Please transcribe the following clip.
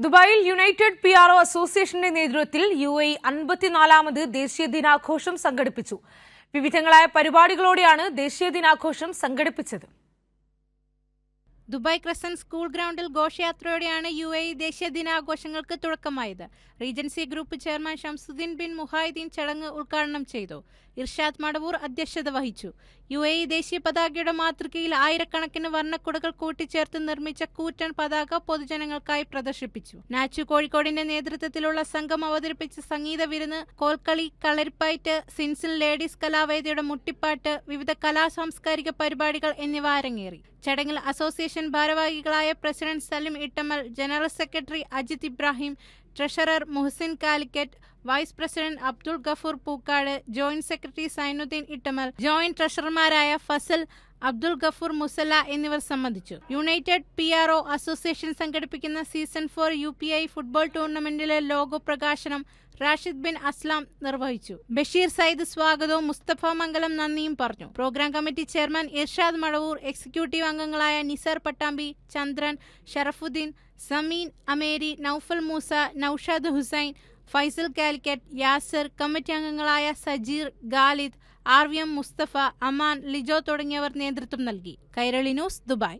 ദുബായിൽ United PRO അസോസിയേഷന്റെ നേതൃത്വത്തിൽ UAE 54ാമത് ദേശീയ ദിനാഘോഷം സംഘടിപ്പിച്ചു. വിവിധങ്ങളായ പരിപാടികളോടെയാണ് ദേശീയ ദിനാഘോഷം സംഘടിപ്പിച്ചത്. ദുബായ് ക്രസന്റ് സ്കൂൾ ഗ്രൗണ്ടിൽ ഘോഷയാത്രയോടെയാണ് UAE ദേശീയ ദിനാഘോഷങ്ങൾക്ക് തുടക്കമായത്. Regency Group chairman Shamsudheen bin Muhayudheen ചടങ്ങ് ഉദ്ഘാടനം ചെയ്തു. ഇർഷാദ് മടവൂർ അധ്യക്ഷത വഹിച്ചു. UAE ദേശീയ പതാകയുടെ മാതൃകയിൽ ആയിരക്കണക്കിന് വർണ്ണക്കുടകൾ കൂട്ടിച്ചേർത്ത് നിർമ്മിച്ച കൂറ്റൻ പതാക പൊതുജനങ്ങൾക്കായി പ്രദർശിപ്പിച്ചു. നാച്ചു കോഴിക്കോടിന്റെ നേതൃത്വത്തിലുള്ള സംഘം അവതരിപ്പിച്ച സംഗീത വിരുന്ന്, കോൽക്കളി, കളരിപ്പയറ്റ്, സിൻസിൽ ലേഡീസ് കലാവേദിയുടെ മുട്ടിപ്പാട്ട്, വിവിധ സാംസ്കാരിക പരിപാടികൾ എന്നിവ അരങ്ങേറി. ചടങ്ങിൽ അസോസിയേഷൻ ഭാരവാഹികളായ president Salim Ittamal, general secretary Ajith Ibrahim, treasurer Muhasin Calicut, vice president Abdul Gafoor Pookkad, joint secretary Zainudheen Ittamal, joint ട്രഷറർമാരായ ഫസൽ, അബ്ദുൾ ഗഫൂർ മുസല്ല എന്നിവർ സംബന്ധിച്ചു. യുണൈറ്റഡ് PRO അസോസിയേഷൻ സംഘടിപ്പിക്കുന്ന സീസൺ 4 UPI ഫുട്ബോൾ ടൂർണമെന്റിലെ ലോഗോ പ്രകാശനം റാഷിദ് ബിൻ അസ്ലാം നിർവഹിച്ചു. ബഷീർ സയ്യിദ് സ്വാഗതവും മുസ്തഫ മംഗലം നന്ദിയും പറഞ്ഞു. Programme committee chairman Irshad Madavoor, executive അംഗങ്ങളായ നിസാർ പട്ടാമ്പി, ചന്ദ്രൻ, ഷറഫുദ്ദീൻ, സമീൻ അമേരി, നൌഫൽ മൂസ, നൌഷാദ് ഹുസൈൻ, ഫൈസൽ കാലിക്കറ്റ്, യാസർ, കമ്മിറ്റി അംഗങ്ങളായ സജീർ, ഖാലിദ്, RVM മുസ്തഫ, അമാൻ, ലിജോ തുടങ്ങിയവർ നേതൃത്വം നൽകി. Kairali news, Dubai.